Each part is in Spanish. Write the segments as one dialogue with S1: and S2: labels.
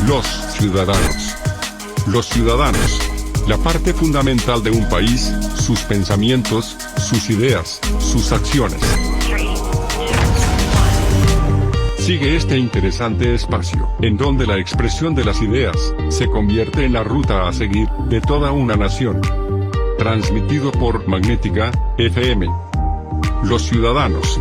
S1: Los ciudadanos. Los ciudadanos. La parte fundamental de un país, sus pensamientos, sus ideas, sus acciones. Sigue este interesante espacio, en donde la expresión de las ideas se convierte en la ruta a seguir de toda una nación. Transmitido por Magnética FM. Los ciudadanos.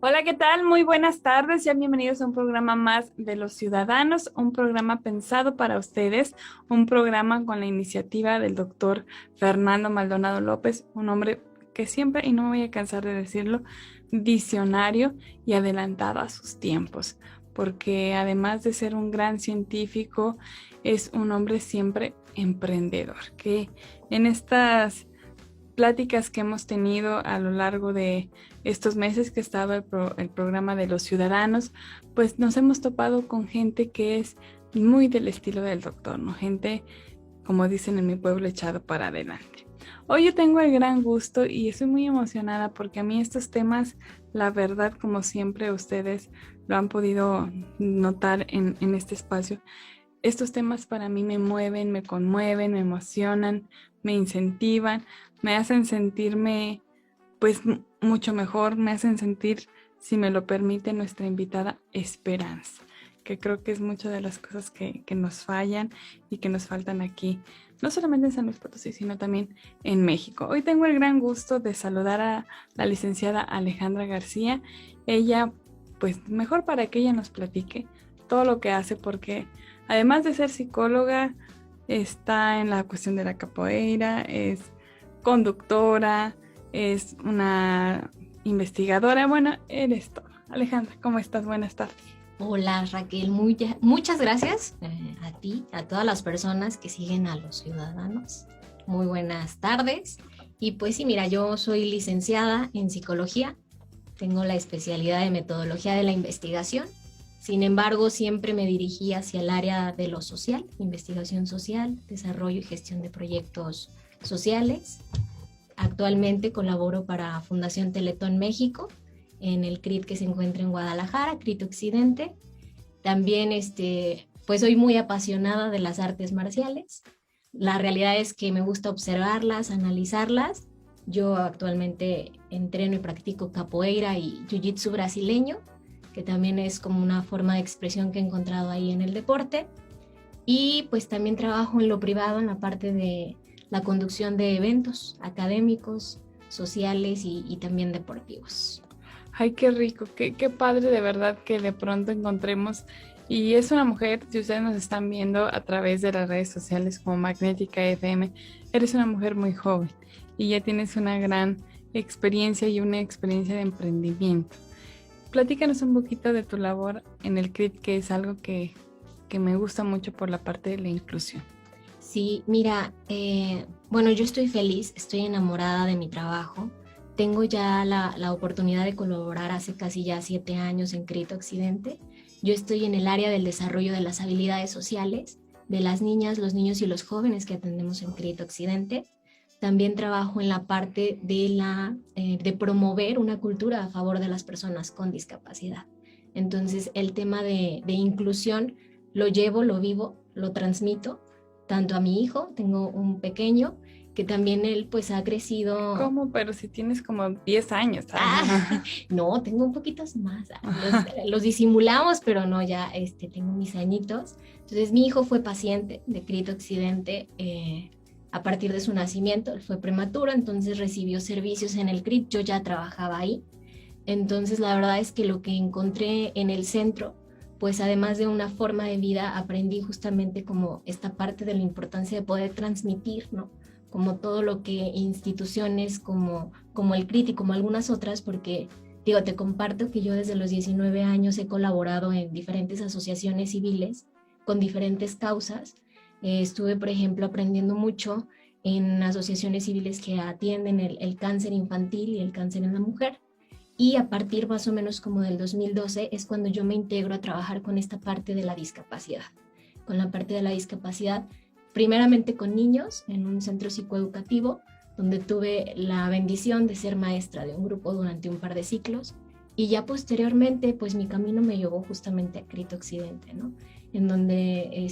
S2: Hola, ¿qué tal? Muy buenas tardes, sean bienvenidos a un programa más de Los Ciudadanos, un programa pensado para ustedes, un programa con la iniciativa del doctor Fernando Maldonado López, un hombre que siempre, y no me voy a cansar de decirlo, visionario y adelantado a sus tiempos, porque además de ser un gran científico, es un hombre siempre emprendedor, que en estas pláticas que hemos tenido a lo largo de estos meses que estaba el programa de Los Ciudadanos, pues nos hemos topado con gente que es muy del estilo del doctor, ¿no? Gente, como dicen en mi pueblo, echado para adelante. Hoy yo tengo el gran gusto y estoy muy emocionada porque a mí estos temas, la verdad, como siempre ustedes lo han podido notar en este espacio, estos temas para mí me mueven, me conmueven, me emocionan, me incentivan, me hacen sentirme pues mucho mejor, me hacen sentir, si me lo permite nuestra invitada, esperanza, que creo que es muchas de las cosas que nos fallan y que nos faltan aquí, no solamente en San Luis Potosí, sino también en México. Hoy tengo el gran gusto de saludar a la licenciada Alejandra García. Ella, pues mejor para que ella nos platique todo lo que hace, porque además de ser psicóloga, está en la cuestión de la capoeira, es conductora, es una investigadora. Bueno, eres todo. Alejandra, ¿cómo estás? Buenas tardes.
S3: Hola Raquel, muchas gracias a ti, a todas las personas que siguen a Los Ciudadanos. Muy buenas tardes. Y pues sí, mira, yo soy licenciada en psicología, tengo la especialidad de metodología de la investigación. Sin embargo, siempre me dirigí hacia el área de lo social, investigación social, desarrollo y gestión de proyectos sociales. Actualmente colaboro para Fundación Teletón México, en el CRIT que se encuentra en Guadalajara, CRIT Occidente. También pues soy muy apasionada de las artes marciales. La realidad es que me gusta observarlas, analizarlas. Yo actualmente entreno y practico capoeira y jiu-jitsu brasileño, que también es como una forma de expresión que he encontrado ahí en el deporte. Y pues también trabajo en lo privado, en la parte de la conducción de eventos académicos, sociales y también deportivos.
S2: Ay, qué rico, qué padre de verdad que de pronto encontremos. Y es una mujer, si ustedes nos están viendo a través de las redes sociales como Magnética FM, eres una mujer muy joven y ya tienes una gran experiencia y una experiencia de emprendimiento. Platícanos un poquito de tu labor en el CRIT, que es algo que me gusta mucho por la parte de la inclusión.
S3: Sí, mira, bueno, yo estoy feliz, estoy enamorada de mi trabajo. Tengo ya la oportunidad de colaborar hace casi ya 7 años en CRIT Occidente. Yo estoy en el área del desarrollo de las habilidades sociales de las niñas, los niños y los jóvenes que atendemos en CRIT Occidente. También trabajo en la parte de promover una cultura a favor de las personas con discapacidad. Entonces, el tema de inclusión lo llevo, lo vivo, lo transmito, tanto a mi hijo, tengo un pequeño, que también él pues ha crecido.
S2: ¿Cómo? Pero si tienes como 10 años.
S3: No, tengo un poquito más. Los disimulamos, pero no, ya tengo mis añitos. Entonces, mi hijo fue paciente de CRIT Occidente a partir de su nacimiento. Él fue prematuro, entonces recibió servicios en el CRIT. Yo ya trabajaba ahí. Entonces, la verdad es que lo que encontré en el centro, pues además de una forma de vida, aprendí justamente como esta parte de la importancia de poder transmitir, ¿no? Como todo lo que instituciones como el CRIT y como algunas otras, porque digo, te comparto que yo desde los 19 años he colaborado en diferentes asociaciones civiles con diferentes causas. Estuve, por ejemplo, aprendiendo mucho en asociaciones civiles que atienden el cáncer infantil y el cáncer en la mujer. Y a partir más o menos como del 2012 es cuando yo me integro a trabajar con esta parte de la discapacidad. Con la parte de la discapacidad, primeramente con niños en un centro psicoeducativo, donde tuve la bendición de ser maestra de un grupo durante un par de ciclos, y ya posteriormente pues mi camino me llevó justamente a Crito Occidente, ¿no? En donde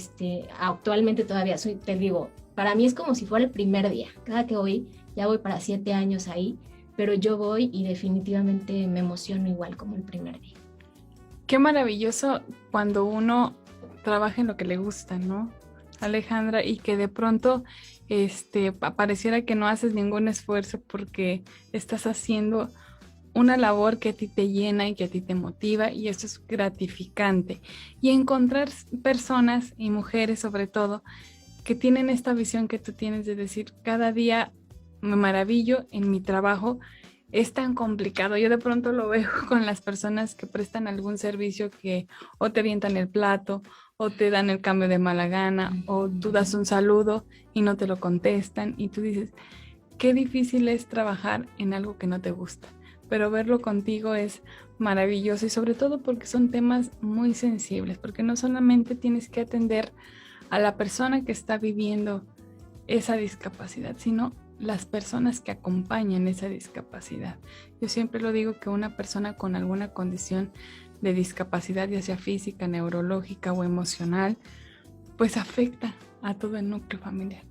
S3: actualmente todavía soy, te digo, para mí es como si fuera el primer día, cada que voy, ya voy para 7 años ahí, pero yo voy y definitivamente me emociono igual como el primer día.
S2: Qué maravilloso cuando uno trabaja en lo que le gusta, ¿no, Alejandra? Y que de pronto pareciera que no haces ningún esfuerzo porque estás haciendo una labor que a ti te llena y que a ti te motiva, y eso es gratificante. Y encontrar personas y mujeres sobre todo que tienen esta visión que tú tienes de decir, cada día me maravillo en mi trabajo. Es tan complicado. Yo de pronto lo veo con las personas que prestan algún servicio, que o te avientan el plato o te dan el cambio de mala gana, o tú das un saludo y no te lo contestan, y tú dices, qué difícil es trabajar en algo que no te gusta. Pero verlo contigo es maravilloso, y sobre todo porque son temas muy sensibles, porque no solamente tienes que atender a la persona que está viviendo esa discapacidad, sino las personas que acompañan esa discapacidad. Yo siempre lo digo, que una persona con alguna condición de discapacidad, ya sea física, neurológica o emocional, pues afecta a todo el núcleo familiar.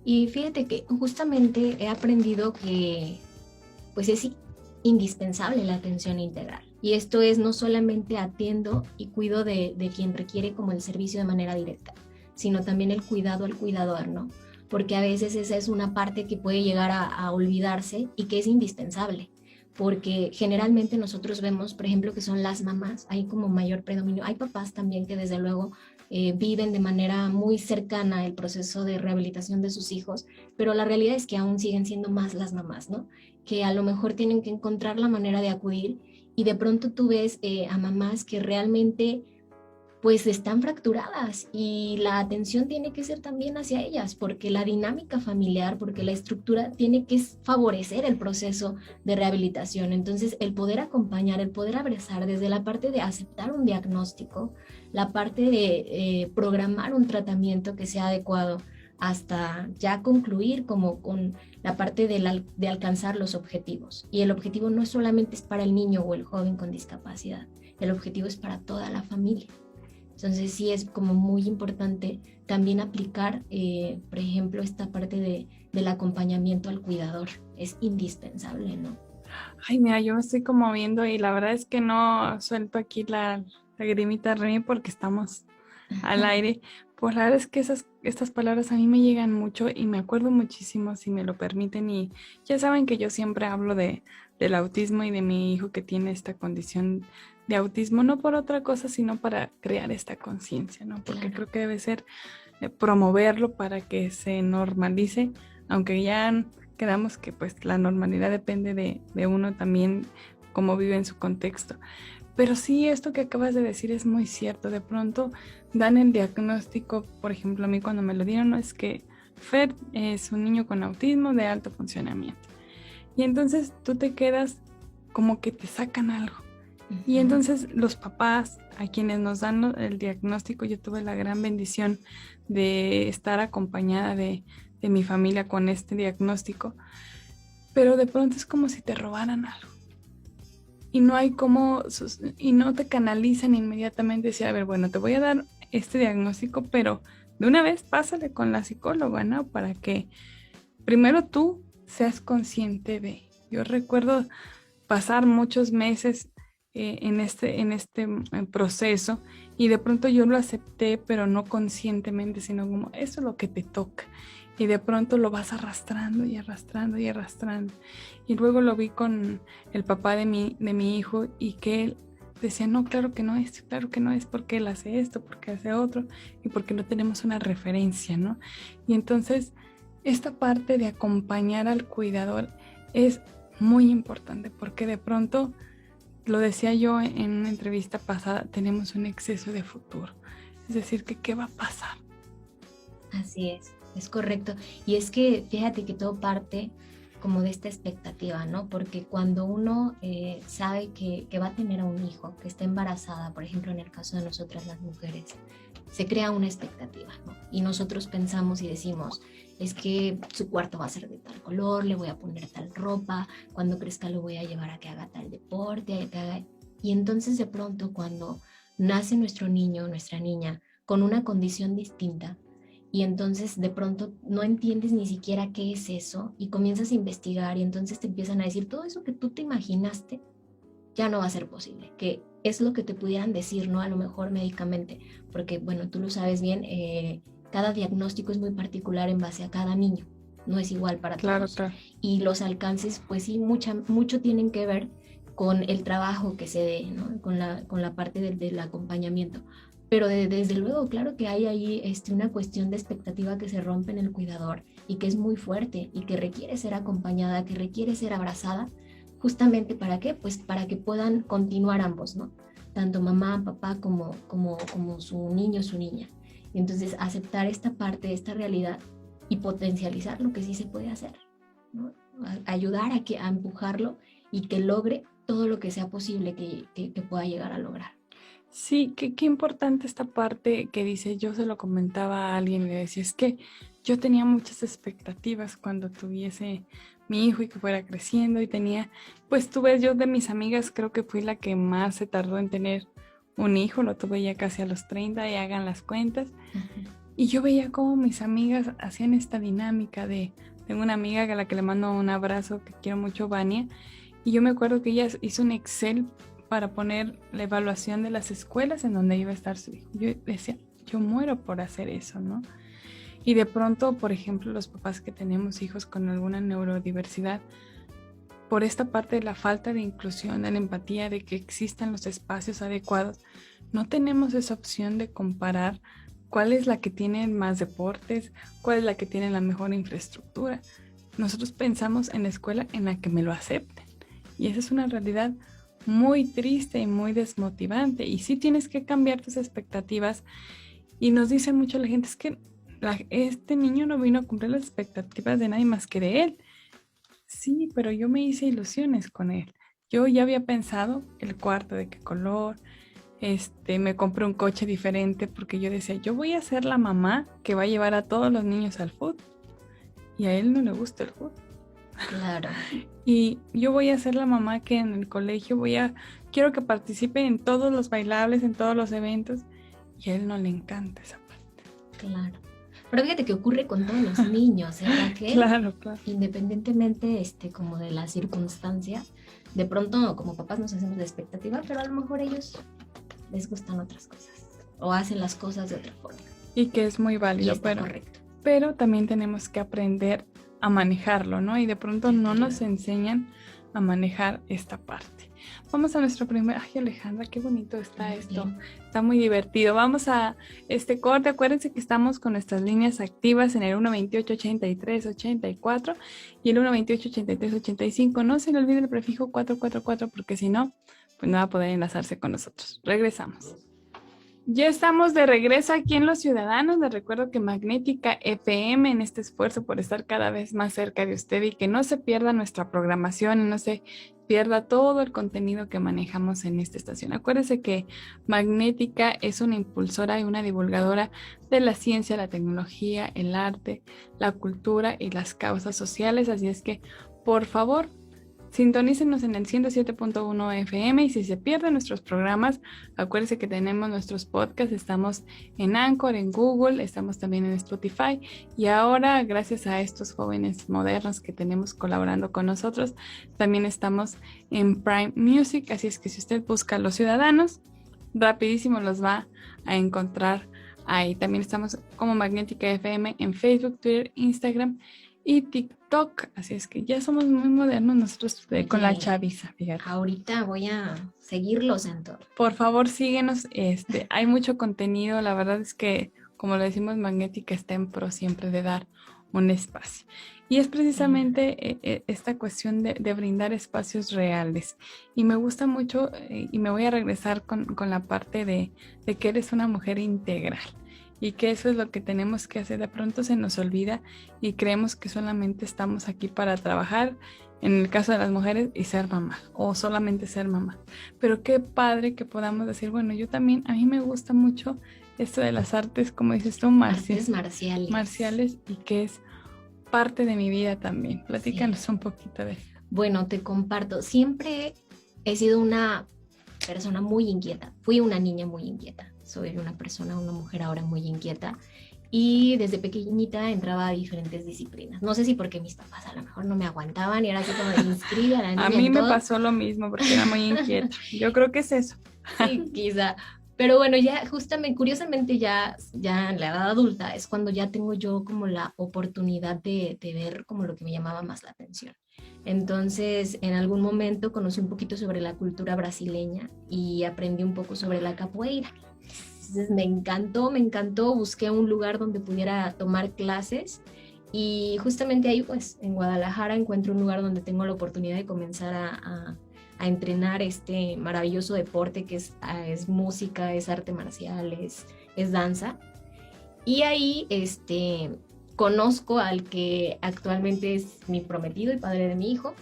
S3: Y fíjate que justamente he aprendido que pues es indispensable la atención integral. Y esto es, no solamente atiendo y cuido de quien requiere como el servicio de manera directa, sino también el cuidado al cuidador, ¿no? Porque a veces esa es una parte que puede llegar a olvidarse y que es indispensable, porque generalmente nosotros vemos, por ejemplo, que son las mamás, hay como mayor predominio, hay papás también que desde luego viven de manera muy cercana el proceso de rehabilitación de sus hijos, pero la realidad es que aún siguen siendo más las mamás, ¿no? Que a lo mejor tienen que encontrar la manera de acudir, y de pronto tú ves a mamás que realmente pues están fracturadas, y la atención tiene que ser también hacia ellas, porque la dinámica familiar, porque la estructura tiene que favorecer el proceso de rehabilitación. Entonces, el poder acompañar, el poder abrazar desde la parte de aceptar un diagnóstico, la parte de programar un tratamiento que sea adecuado, hasta ya concluir como con la parte de alcanzar los objetivos. Y el objetivo no solamente es para el niño o el joven con discapacidad, el objetivo es para toda la familia. Entonces sí es como muy importante también aplicar, por ejemplo, esta parte del acompañamiento al cuidador. Es indispensable, ¿no?
S2: Ay, mira, yo me estoy como viendo, y la verdad es que no suelto aquí la lagrimita, Remy, porque estamos al aire. Pues la verdad es que estas palabras a mí me llegan mucho y me acuerdo muchísimo, si me lo permiten. Y ya saben que yo siempre hablo del autismo y de mi hijo que tiene esta condición de autismo, no por otra cosa, sino para crear esta conciencia, ¿no? Porque creo que debe ser promoverlo para que se normalice, aunque ya quedamos que pues la normalidad depende de uno también, cómo vive en su contexto. Pero sí, esto que acabas de decir es muy cierto. De pronto dan el diagnóstico, por ejemplo, a mí cuando me lo dieron, no es que Fer es un niño con autismo de alto funcionamiento. Y entonces tú te quedas como que te sacan algo. Y entonces los papás a quienes nos dan el diagnóstico, yo tuve la gran bendición de estar acompañada de mi familia con este diagnóstico, pero de pronto es como si te robaran algo. Y no hay cómo, y no te canalizan inmediatamente, decir, a ver, bueno, te voy a dar este diagnóstico, pero de una vez pásale con la psicóloga, ¿no? Para que primero tú seas consciente de. Yo recuerdo pasar muchos meses en este proceso, y de pronto yo lo acepté, pero no conscientemente, sino como eso es lo que te toca. Y de pronto lo vas arrastrando y arrastrando y arrastrando. Y luego lo vi con el papá de mi hijo, y que él decía, no, claro que no es, porque él hace esto, porque hace otro, y porque no tenemos una referencia, ¿no? Y entonces esta parte de acompañar al cuidador es muy importante, porque de pronto, lo decía yo en una entrevista pasada, tenemos un exceso de futuro. Es decir, que ¿qué va a pasar?
S3: Así es correcto. Y es que fíjate que todo parte como de esta expectativa, ¿no? Porque cuando uno sabe que va a tener a un hijo, que está embarazada, por ejemplo, en el caso de nosotras las mujeres, se crea una expectativa, ¿no? Y nosotros pensamos y decimos, es que su cuarto va a ser de tal color, le voy a poner tal ropa, cuando crezca lo voy a llevar a que haga tal deporte, a que haga... Y entonces de pronto cuando nace nuestro niño, nuestra niña, con una condición distinta, y entonces de pronto no entiendes ni siquiera qué es eso, y comienzas a investigar, y entonces te empiezan a decir, todo eso que tú te imaginaste ya no va a ser posible, que es lo que te pudieran decir, ¿no? A lo mejor médicamente, porque bueno, tú lo sabes bien, cada diagnóstico es muy particular en base a cada niño, no es igual para todos.
S2: Claro.
S3: Y los alcances, pues sí, mucho tienen que ver con el trabajo que se dé, ¿no? Con la parte del acompañamiento. Pero desde luego, claro que hay ahí una cuestión de expectativa que se rompe en el cuidador y que es muy fuerte y que requiere ser acompañada, que requiere ser abrazada, justamente ¿para qué? Pues para que puedan continuar ambos, ¿no? Tanto mamá, papá como su niño, su niña. Y entonces aceptar esta parte, esta realidad y potencializar lo que sí se puede hacer, ¿no? Ayudar a empujarlo y que logre todo lo que sea posible que pueda llegar a lograr.
S2: Sí, qué importante esta parte que dice, yo se lo comentaba a alguien y le decía, es que yo tenía muchas expectativas cuando tuviese mi hijo y que fuera creciendo y tenía, pues tuve yo de mis amigas, creo que fui la que más se tardó en tener un hijo, lo tuve ya casi a los 30 y hagan las cuentas. Uh-huh. Y yo veía cómo mis amigas hacían esta dinámica tengo una amiga a la que le mando un abrazo, que quiero mucho, Vania, y yo me acuerdo que ella hizo un Excel para poner la evaluación de las escuelas en donde iba a estar su hijo. Yo decía, yo muero por hacer eso, ¿no? Y de pronto, por ejemplo, los papás que tenemos hijos con alguna neurodiversidad, por esta parte de la falta de inclusión, de la empatía, de que existan los espacios adecuados, no tenemos esa opción de comparar cuál es la que tiene más deportes, cuál es la que tiene la mejor infraestructura. Nosotros pensamos en la escuela en la que me lo acepten. Y esa es una realidad muy triste y muy desmotivante. Y sí tienes que cambiar tus expectativas. Y nos dice mucho la gente, es que este niño no vino a cumplir las expectativas de nadie más que de él. Sí, pero yo me hice ilusiones con él. Yo ya había pensado el cuarto, de qué color, me compré un coche diferente porque yo decía, yo voy a ser la mamá que va a llevar a todos los niños al fútbol. Y a él no le gusta el fútbol.
S3: Claro.
S2: Y yo voy a ser la mamá que en el colegio quiero que participe en todos los bailables, en todos los eventos, y a él no le encanta esa parte.
S3: Claro. Pero fíjate que ocurre con todos los niños, ¿verdad? Que
S2: claro.
S3: Independientemente como de la circunstancia, de pronto como papás nos hacemos de expectativa, pero a lo mejor ellos les gustan otras cosas o hacen las cosas de otra forma.
S2: Y que es muy válido,
S3: correcto.
S2: Pero también tenemos que aprender a manejarlo, ¿no? Y de pronto no nos enseñan a manejar esta parte. Vamos a nuestro primer... Ay, Alejandra, qué bonito está esto. Bien. Está muy divertido. Vamos a este corte. Acuérdense que estamos con nuestras líneas activas en el 128-83-84 y el 128-83-85. No se le olvide el prefijo 444 porque si no, pues no va a poder enlazarse con nosotros. Regresamos. Ya estamos de regreso aquí en Los Ciudadanos. Les recuerdo que Magnética FM, en este esfuerzo por estar cada vez más cerca de usted y que no se pierda nuestra programación y no se pierda todo el contenido que manejamos en esta estación. Acuérdese que Magnética es una impulsora y una divulgadora de la ciencia, la tecnología, el arte, la cultura y las causas sociales. Así es que, por favor, sintonícenos en el 107.1 FM y si se pierden nuestros programas, acuérdense que tenemos nuestros podcasts, estamos en Anchor, en Google, estamos también en Spotify y ahora gracias a estos jóvenes modernos que tenemos colaborando con nosotros, también estamos en Prime Music, así es que si usted busca Los Ciudadanos, rapidísimo los va a encontrar ahí. También estamos como Magnética FM en Facebook, Twitter, Instagram y TikTok, así es que ya somos muy modernos nosotros con la chaviza, fíjate.
S3: Ahorita voy a seguirlos en todo.
S2: Por favor, síguenos, hay mucho contenido, la verdad es que, como lo decimos, Magnética está en pro siempre de dar un espacio. Y es precisamente esta cuestión de brindar espacios reales. Y me gusta mucho, y me voy a regresar con la parte de que eres una mujer integral. Y que eso es lo que tenemos que hacer. De pronto se nos olvida y creemos que solamente estamos aquí para trabajar, en el caso de las mujeres, y ser mamá, o solamente ser mamá. Pero qué padre que podamos decir, bueno, yo también, a mí me gusta mucho esto de las artes, como dices tú,
S3: Artes marciales.
S2: marciales, y que es parte de mi vida también. Platícanos un poquito de eso.
S3: Bueno, te comparto. Siempre he sido una persona muy inquieta. Fui una niña muy inquieta. Soy una mujer ahora muy inquieta. Y desde pequeñita entraba a diferentes disciplinas. No sé si porque mis papás a lo mejor no me aguantaban y era así como de inscribe a la niña.
S2: A mí
S3: en
S2: me
S3: todo.
S2: pasó lo mismo porque era muy inquieta. Yo creo que es eso.
S3: Sí, quizá. Pero bueno, ya justamente, curiosamente ya en la edad adulta es cuando ya tengo yo como la oportunidad de ver como lo que me llamaba más la atención. Entonces, en algún momento conocí un poquito sobre la cultura brasileña y aprendí un poco sobre la capoeira. Entonces me encantó, busqué un lugar donde pudiera tomar clases y justamente ahí pues en Guadalajara encuentro un lugar donde tengo la oportunidad de comenzar a entrenar este maravilloso deporte que es música, es arte marcial, es danza. Y ahí conozco al que actualmente es mi prometido y padre de mi hijo.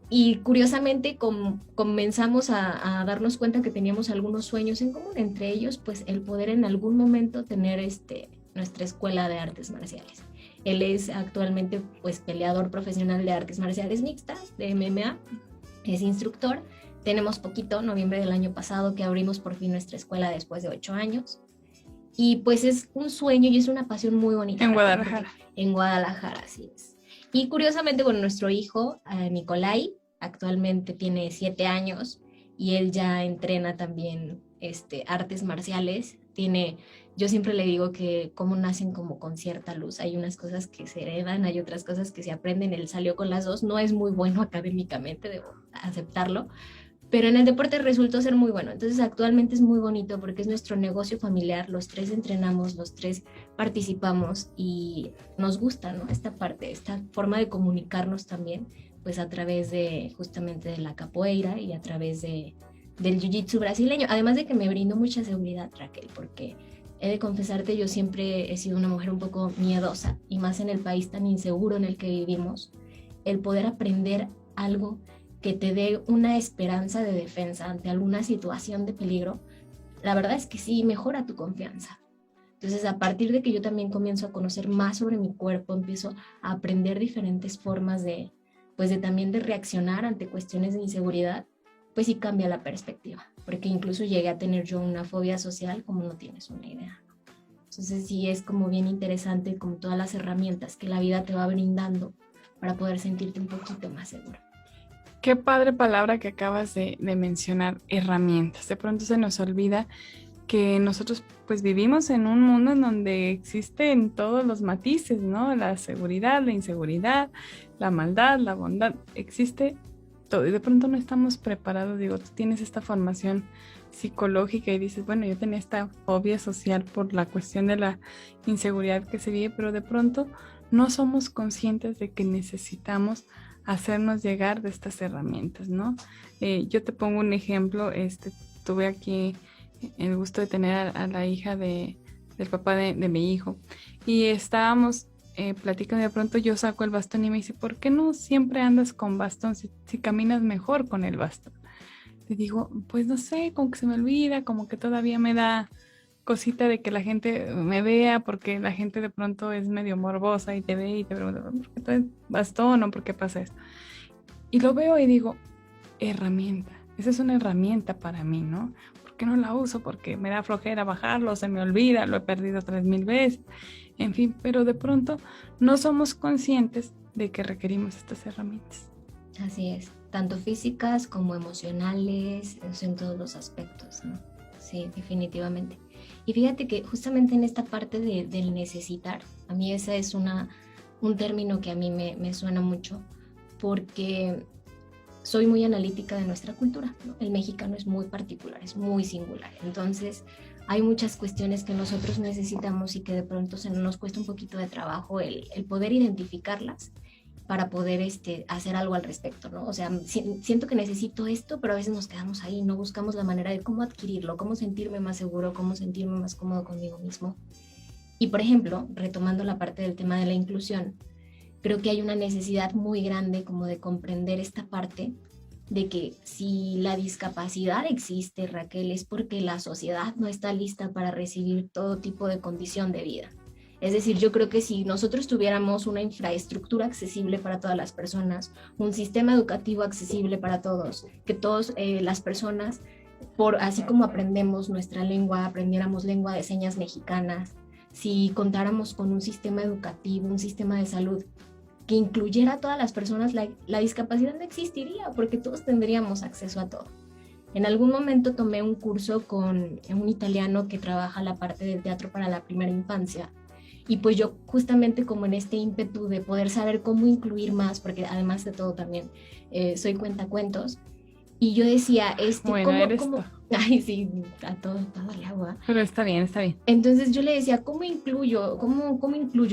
S3: Y curiosamente comenzamos a darnos cuenta que teníamos algunos sueños en común, entre ellos pues el poder en algún momento tener nuestra escuela de artes marciales. Él es actualmente pues peleador profesional de artes marciales mixtas, de MMA, es instructor. Tenemos poquito, noviembre del año pasado, que abrimos por fin nuestra escuela después de 8 años. Y pues es un sueño y es una pasión muy bonita.
S2: En Guadalajara.
S3: En Guadalajara, así es. Y curiosamente, bueno, nuestro hijo, Nicolai, actualmente tiene 7 años y él ya entrena también artes marciales. Yo siempre le digo que como nacen como con cierta luz. Hay unas cosas que se heredan, hay otras cosas que se aprenden. Él salió con las dos. No es muy bueno académicamente, debo aceptarlo, pero en el deporte resultó ser muy bueno. Entonces actualmente es muy bonito porque es nuestro negocio familiar, los 3 entrenamos, los 3 participamos y nos gusta, ¿no? Esta parte, esta forma de comunicarnos también, pues a través de justamente de la capoeira y a través del jiu-jitsu brasileño, además de que me brindó mucha seguridad, Raquel, porque he de confesarte, yo siempre he sido una mujer un poco miedosa y más en el país tan inseguro en el que vivimos, el poder aprender algo que te dé una esperanza de defensa ante alguna situación de peligro, la verdad es que sí mejora tu confianza. Entonces, a partir de que yo también comienzo a conocer más sobre mi cuerpo, empiezo a aprender diferentes formas de también de reaccionar ante cuestiones de inseguridad, pues sí cambia la perspectiva, porque incluso llegué a tener yo una fobia social como no tienes una idea. Entonces sí es como bien interesante como todas las herramientas que la vida te va brindando para poder sentirte un poquito más seguro.
S2: Qué padre palabra que acabas de mencionar, herramientas. De pronto se nos olvida que nosotros pues vivimos en un mundo en donde existen todos los matices, ¿no? La seguridad, la inseguridad, la maldad, la bondad, existe todo. Y de pronto no estamos preparados. Digo, tú tienes esta formación psicológica y dices, bueno, yo tenía esta fobia social por la cuestión de la inseguridad que se vive, pero de pronto no somos conscientes de que necesitamos hacernos llegar de estas herramientas, ¿no? Yo te pongo un ejemplo. Tuve aquí el gusto de tener a la hija del papá de mi hijo y estábamos platicando y de pronto yo saco el bastón y me dice, ¿por qué no siempre andas con bastón si caminas mejor con el bastón? Le digo, pues no sé, como que se me olvida, como que todavía me da cosita de que la gente me vea, porque la gente de pronto es medio morbosa y te ve y te pregunta, ¿por qué traes bastón o por qué pasa esto? Y lo veo y digo, herramienta, esa es una herramienta para mí, ¿no? ¿Por qué no la uso? Porque me da flojera bajarlo, se me olvida, lo he perdido 3000 veces, en fin, pero de pronto no somos conscientes de que requerimos estas herramientas.
S3: Así es, tanto físicas como emocionales, en todos los aspectos, ¿no? Sí, definitivamente. Y fíjate que justamente en esta parte del necesitar, a mí ese es un término que a mí me suena mucho, porque soy muy analítica de nuestra cultura, ¿no? El mexicano es muy particular, es muy singular. Entonces, hay muchas cuestiones que nosotros necesitamos y que de pronto nos cuesta un poquito de trabajo el poder identificarlas para poder hacer algo al respecto, ¿no? O sea, siento que necesito esto, pero a veces nos quedamos ahí, no buscamos la manera de cómo adquirirlo, cómo sentirme más seguro, cómo sentirme más cómodo conmigo mismo. Y, por ejemplo, retomando la parte del tema de la inclusión, creo que hay una necesidad muy grande como de comprender esta parte de que si la discapacidad existe, Raquel, es porque la sociedad no está lista para recibir todo tipo de condición de vida. Es decir, yo creo que si nosotros tuviéramos una infraestructura accesible para todas las personas, un sistema educativo accesible para todos, que todas las personas, así como aprendemos nuestra lengua, aprendiéramos lengua de señas mexicanas, si contáramos con un sistema educativo, un sistema de salud que incluyera a todas las personas, la discapacidad no existiría porque todos tendríamos acceso a todo. En algún momento tomé un curso con un italiano que trabaja la parte del teatro para la primera infancia, y pues yo justamente como en este ímpetu de poder saber cómo incluir más, porque además de todo también soy cuentacuentos, y yo decía,
S2: bueno,
S3: ¿cómo? Ay, sí, a todo el agua.
S2: Pero está bien, está bien.
S3: Entonces yo le decía, ¿cómo incluyo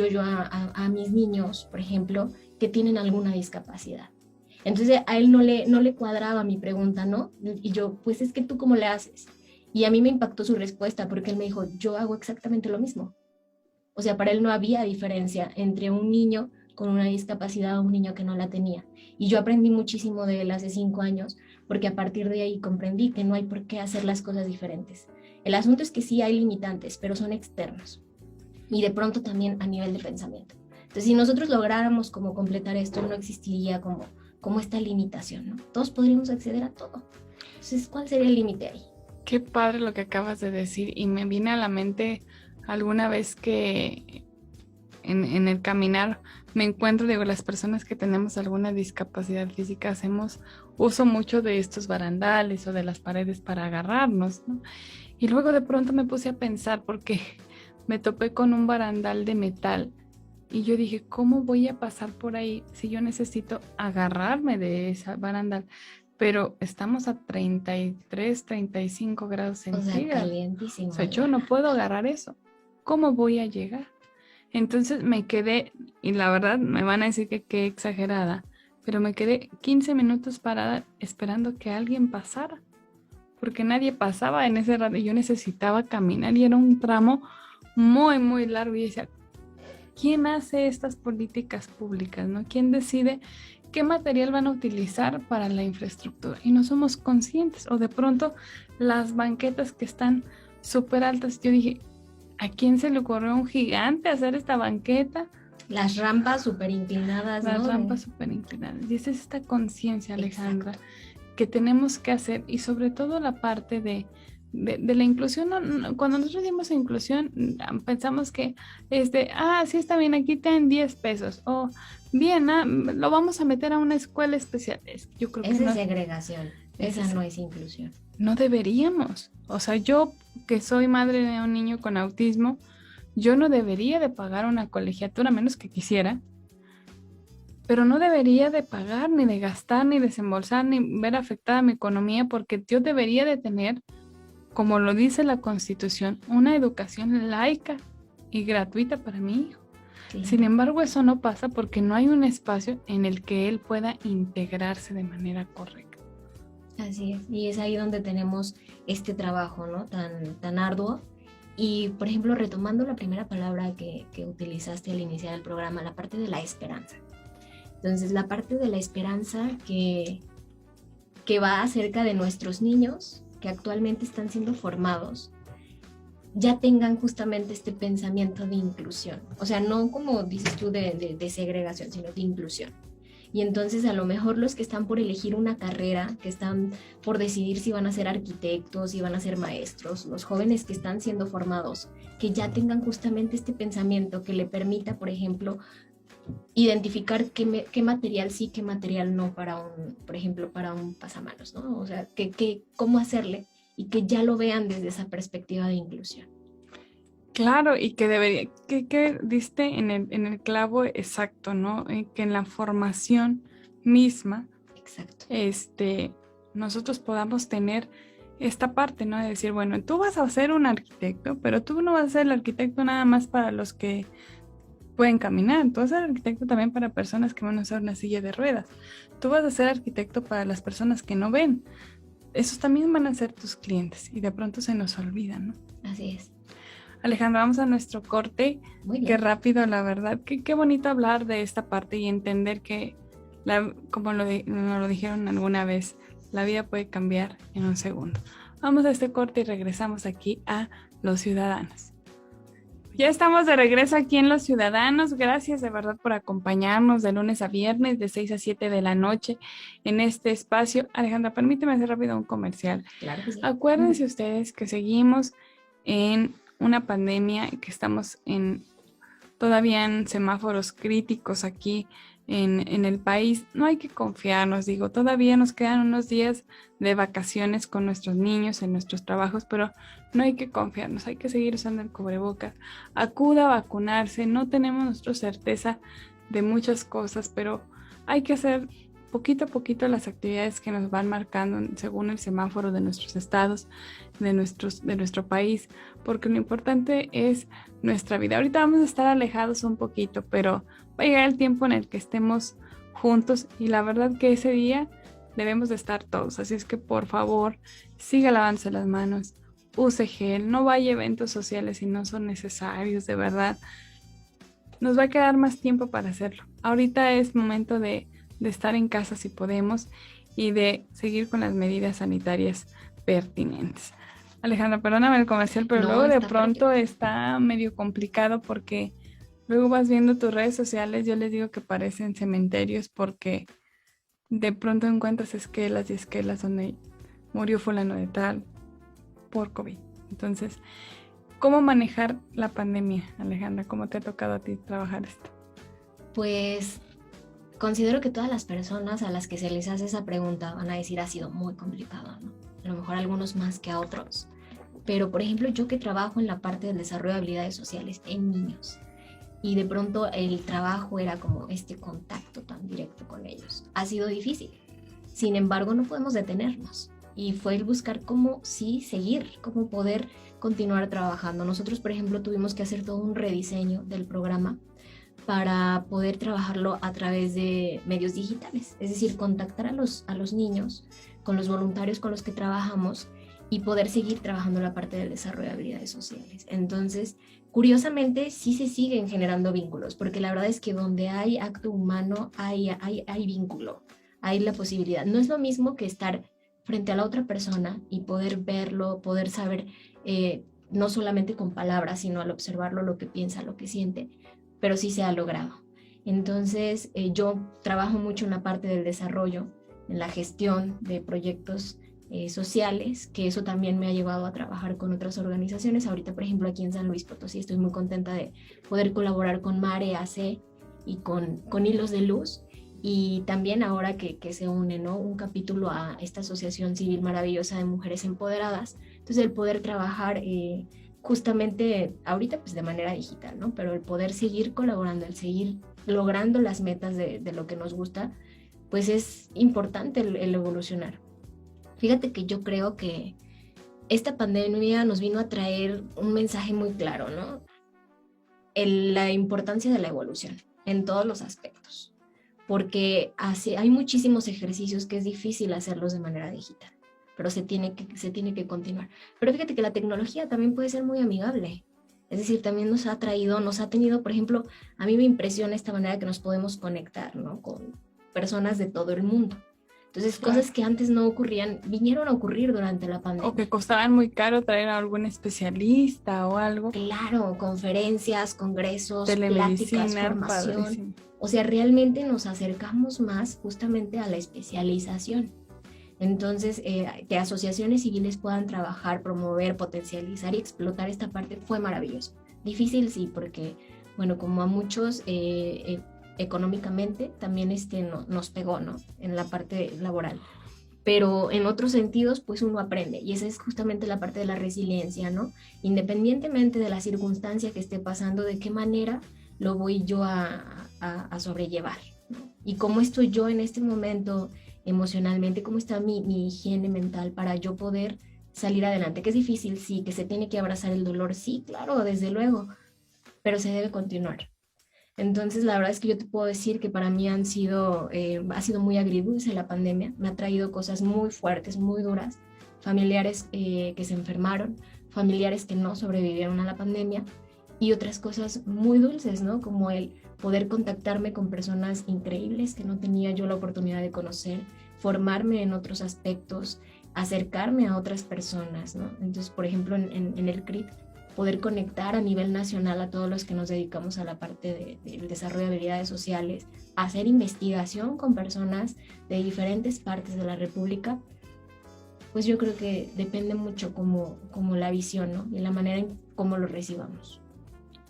S3: yo a mis niños, por ejemplo, que tienen alguna discapacidad? Entonces a él no le cuadraba mi pregunta, ¿no? Y yo, pues es que tú ¿cómo le haces? Y a mí me impactó su respuesta porque él me dijo, yo hago exactamente lo mismo. O sea, para él no había diferencia entre un niño con una discapacidad o un niño que no la tenía. Y yo aprendí muchísimo de él hace 5 años, porque a partir de ahí comprendí que no hay por qué hacer las cosas diferentes. El asunto es que sí hay limitantes, pero son externos. Y de pronto también a nivel de pensamiento. Entonces, si nosotros lográramos como completar esto, no existiría como esta limitación, ¿no? Todos podríamos acceder a todo. Entonces, ¿cuál sería el límite ahí?
S2: Qué padre lo que acabas de decir, y me viene a la mente alguna vez que en el caminar me encuentro, digo, las personas que tenemos alguna discapacidad física hacemos uso mucho de estos barandales o de las paredes para agarrarnos, ¿no? Y luego de pronto me puse a pensar porque me topé con un barandal de metal y yo dije, ¿cómo voy a pasar por ahí si yo necesito agarrarme de ese barandal? Pero estamos a 33, 35 grados centígrados.
S3: O sea, calientísimo.
S2: O sea, yo no puedo agarrar eso. ¿Cómo voy a llegar? Entonces me quedé, y la verdad me van a decir que qué exagerada, pero me quedé 15 minutos parada esperando que alguien pasara, porque nadie pasaba en ese rato y yo necesitaba caminar y era un tramo muy, muy largo y decía, ¿quién hace estas políticas públicas, no? ¿Quién decide qué material van a utilizar para la infraestructura? Y no somos conscientes, o de pronto las banquetas que están súper altas, yo dije, ¿a quién se le ocurrió a un gigante hacer esta banqueta?
S3: Las rampas súper inclinadas, ¿no?
S2: Las rampas súper inclinadas. Y esa es esta conciencia, Alejandra, que tenemos que hacer, y sobre todo la parte de la inclusión. Cuando nosotros decimos inclusión, pensamos que sí está bien, aquí te dan 10 pesos, o bien, lo vamos a meter a una escuela especial. Yo creo que
S3: esa es segregación, esa no es inclusión.
S2: No deberíamos. O sea, yo que soy madre de un niño con autismo, yo no debería de pagar una colegiatura, a menos que quisiera, pero no debería de pagar, ni de gastar, ni desembolsar, ni ver afectada mi economía, porque yo debería de tener, como lo dice la Constitución, una educación laica y gratuita para mi hijo. Sí. Sin embargo, eso no pasa porque no hay un espacio en el que él pueda integrarse de manera correcta.
S3: Así es, y es ahí donde tenemos este trabajo, ¿no? tan arduo. Y, por ejemplo, retomando la primera palabra que utilizaste al iniciar el programa, la parte de la esperanza. Entonces, la parte de la esperanza que va acerca de nuestros niños que actualmente están siendo formados, ya tengan justamente este pensamiento de inclusión. O sea, no como dices tú de segregación, sino de inclusión. Y entonces a lo mejor los que están por elegir una carrera, que están por decidir si van a ser arquitectos, si van a ser maestros, los jóvenes que están siendo formados, que ya tengan justamente este pensamiento que le permita, por ejemplo, identificar qué material sí, qué material no por ejemplo, para un pasamanos, ¿no? O sea, cómo hacerle, y que ya lo vean desde esa perspectiva de inclusión.
S2: Claro, y que debería, que diste en el clavo exacto, ¿no? Que en la formación misma,
S3: exacto,
S2: nosotros podamos tener esta parte, ¿no? De decir, bueno, tú vas a ser un arquitecto, pero tú no vas a ser el arquitecto nada más para los que pueden caminar, tú vas a ser arquitecto también para personas que van a usar una silla de ruedas, tú vas a ser arquitecto para las personas que no ven, esos también van a ser tus clientes, y de pronto se nos olvidan, ¿no?
S3: Así es.
S2: Alejandra, vamos a nuestro corte. Qué rápido, la verdad. Qué bonito hablar de esta parte y entender que, como nos lo dijeron alguna vez, la vida puede cambiar en un segundo. Vamos a este corte y regresamos aquí a Los Ciudadanos. Ya estamos de regreso aquí en Los Ciudadanos. Gracias de verdad por acompañarnos de lunes a viernes de 6 a 7 de la noche en este espacio. Alejandra, permíteme hacer rápido un comercial.
S3: Claro que sí.
S2: Acuérdense ustedes que seguimos en una pandemia, que estamos todavía en semáforos críticos aquí en el país. No hay que confiarnos, digo, todavía nos quedan unos días de vacaciones con nuestros niños en nuestros trabajos, pero no hay que confiarnos, hay que seguir usando el cubrebocas. Acuda a vacunarse, no tenemos nosotros certeza de muchas cosas, pero hay que hacer poquito a poquito las actividades que nos van marcando según el semáforo de nuestros estados, de nuestro país, porque lo importante es nuestra vida. Ahorita vamos a estar alejados un poquito, pero va a llegar el tiempo en el que estemos juntos y la verdad que ese día debemos de estar todos. Así es que por favor, siga lavándose las manos, use gel, no vaya a eventos sociales si no son necesarios, de verdad. Nos va a quedar más tiempo para hacerlo. Ahorita es momento de estar en casa si podemos y de seguir con las medidas sanitarias pertinentes. Alejandra, perdóname el comercial, pero luego de pronto está medio complicado porque luego vas viendo tus redes sociales, yo les digo que parecen cementerios porque de pronto encuentras esquelas y esquelas donde murió fulano de tal por COVID. Entonces, ¿cómo manejar la pandemia, Alejandra? ¿Cómo te ha tocado a ti trabajar esto?
S3: Pues considero que todas las personas a las que se les hace esa pregunta van a decir ha sido muy complicado, ¿no? A lo mejor algunos más que a otros. Pero, por ejemplo, yo que trabajo en la parte del desarrollo de habilidades sociales en niños, y de pronto el trabajo era como este contacto tan directo con ellos. Ha sido difícil. Sin embargo, no podemos detenernos. Y fue el buscar cómo sí seguir, cómo poder continuar trabajando. Nosotros, por ejemplo, tuvimos que hacer todo un rediseño del programa para poder trabajarlo a través de medios digitales. Es decir, contactar a los niños con los voluntarios con los que trabajamos y poder seguir trabajando la parte del desarrollo de habilidades sociales. Entonces, curiosamente, sí se siguen generando vínculos, porque la verdad es que donde hay acto humano, hay vínculo, hay la posibilidad. No es lo mismo que estar frente a la otra persona y poder verlo, poder saber, no solamente con palabras, sino al observarlo, lo que piensa, lo que siente, pero sí se ha logrado. Entonces, yo trabajo mucho en la parte del desarrollo, en la gestión de proyectos sociales, que eso también me ha llevado a trabajar con otras organizaciones. Ahorita, por ejemplo, aquí en San Luis Potosí estoy muy contenta de poder colaborar con Mare AC y con Hilos de Luz, y también ahora que se une, ¿no?, un capítulo a esta asociación civil maravillosa de mujeres empoderadas. Entonces el poder trabajar justamente ahorita pues de manera digital, ¿no?, pero el poder seguir colaborando, el seguir logrando las metas de lo que nos gusta, pues es importante el evolucionar. Fíjate que yo creo que esta pandemia nos vino a traer un mensaje muy claro, ¿no? La importancia de la evolución en todos los aspectos, porque hay muchísimos ejercicios que es difícil hacerlos de manera digital, pero se tiene que continuar. Pero fíjate que la tecnología también puede ser muy amigable, es decir, también nos ha tenido, por ejemplo, a mí me impresiona esta manera que nos podemos conectar, ¿no?, con personas de todo el mundo. Entonces, claro, cosas que antes no ocurrían, vinieron a ocurrir durante la pandemia.
S2: O que costaban muy caro traer a algún especialista o algo.
S3: Claro, conferencias, congresos, pláticas, formación.
S2: Padrísimo.
S3: O sea, realmente nos acercamos más justamente a la especialización. Entonces, que asociaciones civiles puedan trabajar, promover, potencializar y explotar esta parte fue maravilloso. Difícil, sí, porque, bueno, como a muchos... económicamente también nos pegó, ¿no?, en la parte laboral, pero en otros sentidos pues uno aprende, y esa es justamente la parte de la resiliencia, ¿no?, independientemente de la circunstancia que esté pasando, de qué manera lo voy yo a sobrellevar, ¿no?, y cómo estoy yo en este momento emocionalmente, cómo está mi higiene mental para yo poder salir adelante, que es difícil, sí, que se tiene que abrazar el dolor, sí, claro, desde luego, pero se debe continuar. Entonces, la verdad es que yo te puedo decir que para mí ha sido muy agridulce la pandemia. Me ha traído cosas muy fuertes, muy duras. Familiares que se enfermaron, familiares que no sobrevivieron a la pandemia, y otras cosas muy dulces, ¿no?, como el poder contactarme con personas increíbles que no tenía yo la oportunidad de conocer, formarme en otros aspectos, acercarme a otras personas, ¿no? Entonces, por ejemplo, en el CRIT, poder conectar a nivel nacional a todos los que nos dedicamos a la parte del desarrollo de habilidades sociales, hacer investigación con personas de diferentes partes de la República, pues yo creo que depende mucho como la visión, ¿no? Y la manera en cómo lo recibamos.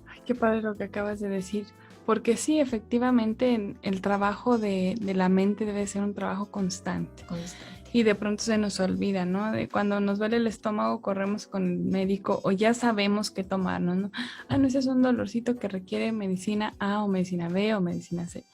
S2: Ay, qué padre lo que acabas de decir, porque sí, efectivamente, el trabajo de la mente debe ser un trabajo constante. Y de pronto se nos olvida, ¿no? De cuando nos duele el estómago, corremos con el médico o ya sabemos qué tomarnos, ¿no? No, ese es un dolorcito que requiere medicina A o medicina B o medicina C.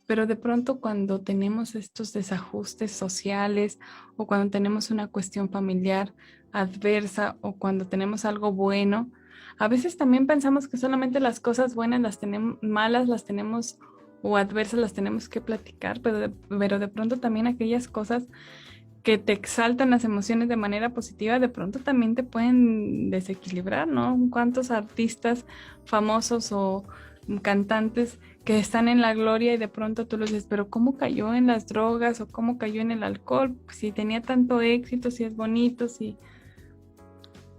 S2: Pero de pronto cuando tenemos estos desajustes sociales o cuando tenemos una cuestión familiar adversa o cuando tenemos algo bueno, a veces también pensamos que solamente las cosas buenas las tenemos, malas las tenemos o adversas las tenemos que platicar, pero de pronto también aquellas cosas que te exaltan las emociones de manera positiva, de pronto también te pueden desequilibrar, ¿no? ¿Cuántos artistas famosos o cantantes que están en la gloria y de pronto tú los dices, pero ¿cómo cayó en las drogas o cómo cayó en el alcohol? Si tenía tanto éxito, si es bonito, si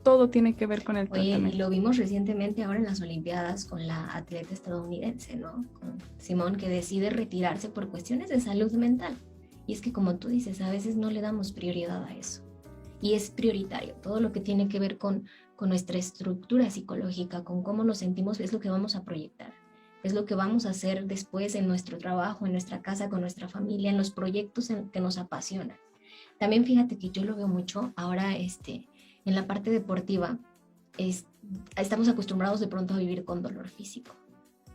S2: todo tiene que ver con el tratamiento.
S3: Oye, y lo vimos recientemente ahora en las Olimpiadas con la atleta estadounidense, ¿no? Con Simone, que decide retirarse por cuestiones de salud mental. Y es que como tú dices, a veces no le damos prioridad a eso. Y es prioritario. Todo lo que tiene que ver con nuestra estructura psicológica, con cómo nos sentimos, es lo que vamos a proyectar. Es lo que vamos a hacer después en nuestro trabajo, en nuestra casa, con nuestra familia, en los proyectos que nos apasionan. También fíjate que yo lo veo mucho ahora en la parte deportiva. Estamos acostumbrados de pronto a vivir con dolor físico,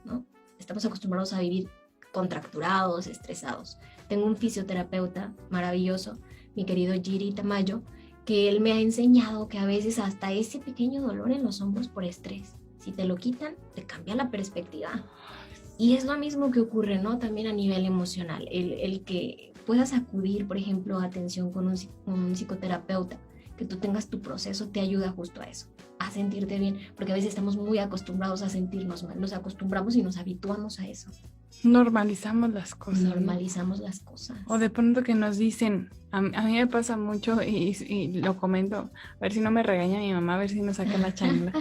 S3: ¿no? Estamos acostumbrados a vivir contracturados, estresados. Tengo un fisioterapeuta maravilloso, mi querido Giri Tamayo, que él me ha enseñado que a veces hasta ese pequeño dolor en los hombros por estrés, si te lo quitan, te cambia la perspectiva. Y es lo mismo que ocurre, ¿no? También a nivel emocional. El que puedas acudir, por ejemplo, a atención con un psicoterapeuta, que tú tengas tu proceso, te ayuda justo a eso, a sentirte bien, porque a veces estamos muy acostumbrados a sentirnos mal, nos acostumbramos y nos habituamos a eso.
S2: Normalizamos las cosas.
S3: Normalizamos las cosas.
S2: O de pronto que nos dicen, a mí me pasa mucho y lo comento, a ver si no me regaña mi mamá, a ver si no saca la chancla,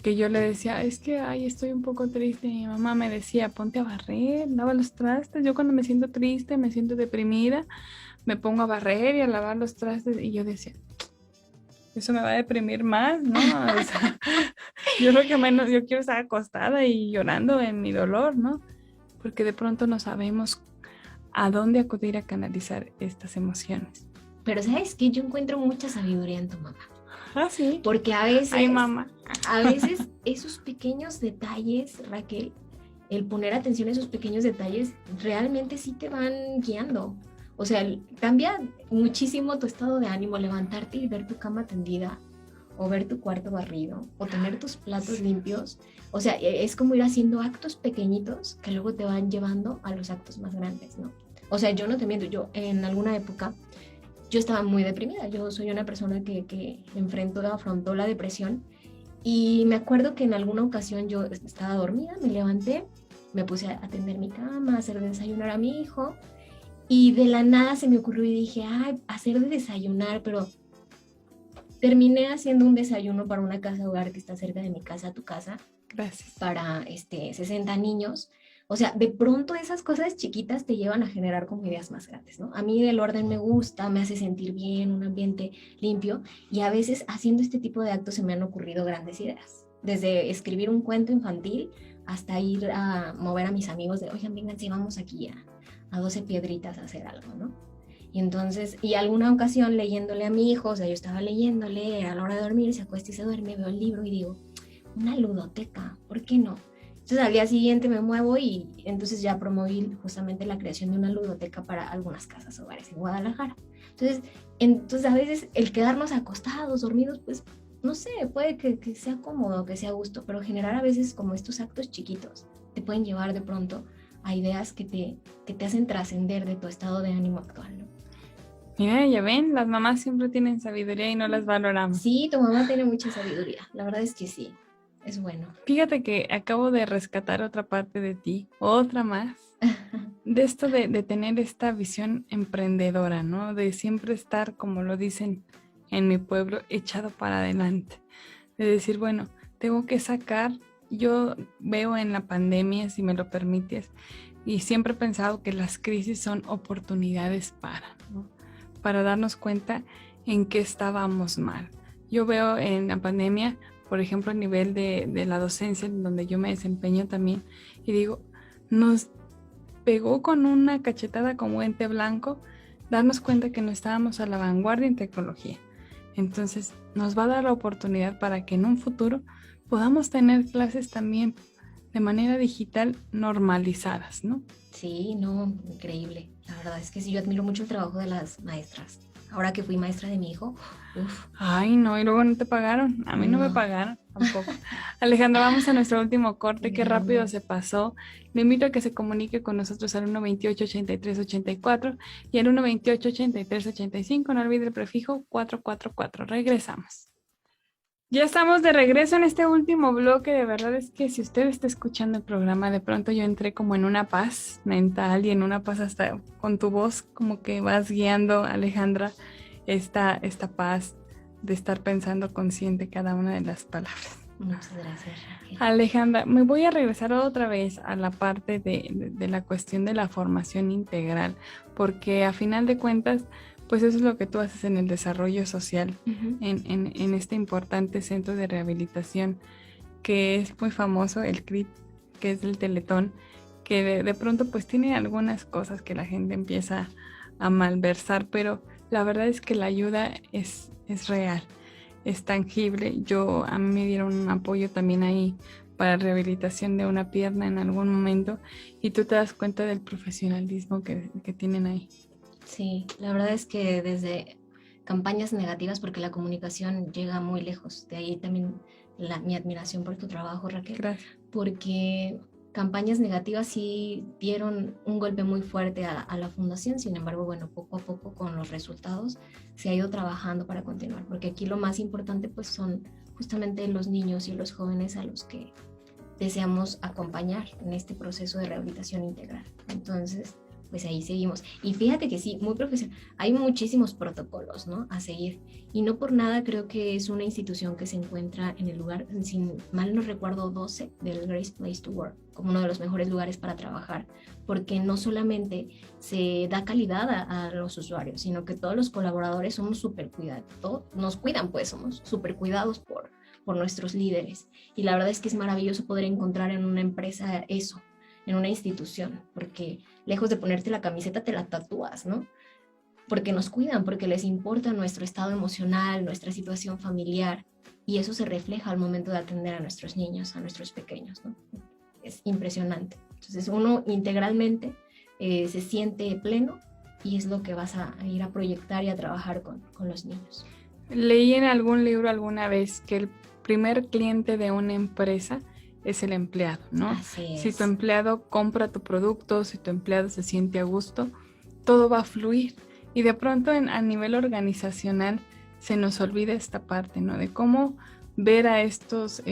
S2: que yo le decía, es que estoy un poco triste, y mi mamá me decía, ponte a barrer, lava los trastes. Yo cuando me siento triste, me siento deprimida, me pongo a barrer y a lavar los trastes, y yo decía, eso me va a deprimir más, ¿no? O sea, yo lo que menos, yo quiero estar acostada y llorando en mi dolor, ¿no? Porque de pronto no sabemos a dónde acudir a canalizar estas emociones.
S3: Pero ¿sabes qué? Yo encuentro mucha sabiduría en tu mamá.
S2: Ah, sí.
S3: Porque a veces...
S2: Ay, mamá.
S3: A veces esos pequeños detalles, Raquel, el poner atención a esos pequeños detalles, realmente sí te van guiando. O sea, cambia muchísimo tu estado de ánimo, levantarte y ver tu cama tendida, o ver tu cuarto barrido, o tener tus platos limpios. O sea, es como ir haciendo actos pequeñitos que luego te van llevando a los actos más grandes, ¿no? O sea, yo no te miento, yo en alguna época, yo estaba muy deprimida. Yo soy una persona que afrontó la depresión, y me acuerdo que en alguna ocasión yo estaba dormida, me levanté, me puse a atender mi cama, a hacer de desayunar a mi hijo, y de la nada se me ocurrió y dije, hacer de desayunar, pero terminé haciendo un desayuno para una casa hogar que está cerca de mi casa, tu casa.
S2: Gracias.
S3: Para 60 niños. O sea, de pronto esas cosas chiquitas te llevan a generar como ideas más grandes, ¿no? A mí el orden me gusta, me hace sentir bien, un ambiente limpio, y a veces haciendo este tipo de actos se me han ocurrido grandes ideas. Desde escribir un cuento infantil hasta ir a mover a mis amigos de, oigan, vénganse, vamos aquí a 12 piedritas a hacer algo, ¿no? Y entonces, y alguna ocasión leyéndole a mi hijo, o sea, yo estaba leyéndole, a la hora de dormir, se acuesta y se duerme, veo el libro y digo, una ludoteca, ¿por qué no? Entonces al día siguiente me muevo y entonces ya promoví justamente la creación de una ludoteca para algunas casas hogares en Guadalajara. Entonces a veces el quedarnos acostados, dormidos, pues no sé, puede que sea cómodo, que sea a gusto, pero generar a veces como estos actos chiquitos te pueden llevar de pronto a ideas que te hacen trascender de tu estado de ánimo actual, ¿no?
S2: Mira, ya ven, las mamás siempre tienen sabiduría y no las valoramos.
S3: Sí, tu mamá tiene mucha sabiduría, la verdad es que sí. es bueno.
S2: Fíjate que acabo de rescatar otra parte de ti, otra más, de esto de tener esta visión emprendedora, ¿no? De siempre estar, como lo dicen en mi pueblo, echado para adelante. De decir, bueno, tengo que sacar, yo veo en la pandemia, si me lo permites, y siempre he pensado que las crisis son oportunidades ¿no? Para darnos cuenta en qué estábamos mal. Yo veo en la pandemia, por ejemplo, a nivel de la docencia, en donde yo me desempeño también, y digo, nos pegó con una cachetada como guante blanco, darnos cuenta que no estábamos a la vanguardia en tecnología. Entonces, nos va a dar la oportunidad para que en un futuro podamos tener clases también de manera digital normalizadas, ¿no?
S3: Sí, no, increíble. La verdad es que sí, yo admiro mucho el trabajo de las maestras. Ahora que fui maestra de mi hijo, uff.
S2: Ay, no, y luego no te pagaron. A mí no me pagaron tampoco. Alejandra, vamos a nuestro último corte. Qué rápido se pasó. Le invito a que se comunique con nosotros al 128-83-84 y al 128-83-85. No olvide el prefijo 444. Regresamos. Ya estamos de regreso en este último bloque. De verdad es que si usted está escuchando el programa, de pronto yo entré como en una paz mental y en una paz hasta con tu voz, como que vas guiando, Alejandra, esta paz de estar pensando consciente cada una de las palabras.
S3: Muchas gracias, Raquel.
S2: Alejandra, me voy a regresar otra vez a la parte de la cuestión de la formación integral, porque a final de cuentas, pues eso es lo que tú haces en el desarrollo social, en este importante centro de rehabilitación que es muy famoso, el CRIT, que es el Teletón, que de pronto pues tiene algunas cosas que la gente empieza a malversar, pero la verdad es que la ayuda es real, es tangible. A mí me dieron un apoyo también ahí para rehabilitación de una pierna en algún momento y tú te das cuenta del profesionalismo que tienen ahí.
S3: Sí, la verdad es que desde campañas negativas, porque la comunicación llega muy lejos, de ahí también mi admiración por tu trabajo, Raquel.
S2: Gracias.
S3: Porque campañas negativas sí dieron un golpe muy fuerte a la fundación, sin embargo, bueno, poco a poco con los resultados se ha ido trabajando para continuar, porque aquí lo más importante pues son justamente los niños y los jóvenes a los que deseamos acompañar en este proceso de rehabilitación integral. Entonces, pues ahí seguimos. Y fíjate que sí, muy profesional. Hay muchísimos protocolos, ¿no?, a seguir. Y no por nada creo que es una institución que se encuentra en el lugar, si mal no recuerdo, 12 del Great Place to Work, como uno de los mejores lugares para trabajar, porque no solamente se da calidad a los usuarios, sino que todos los colaboradores somos súper cuidados, nos cuidan, pues somos súper cuidados por nuestros líderes. Y la verdad es que es maravilloso poder encontrar en una empresa eso, en una institución, porque lejos de ponerte la camiseta te la tatúas, ¿no? Porque nos cuidan, porque les importa nuestro estado emocional, nuestra situación familiar, y eso se refleja al momento de atender a nuestros niños, a nuestros pequeños, ¿no? Es impresionante. Entonces uno integralmente se siente pleno y es lo que vas a ir a proyectar y a trabajar con los niños.
S2: Leí en algún libro alguna vez que el primer cliente de una empresa es el empleado, ¿no?
S3: Así es.
S2: Si tu empleado compra tu producto, si tu empleado se siente a gusto, todo va a fluir. Y de pronto a nivel organizacional se nos olvida esta parte, ¿no? De cómo ver a estos,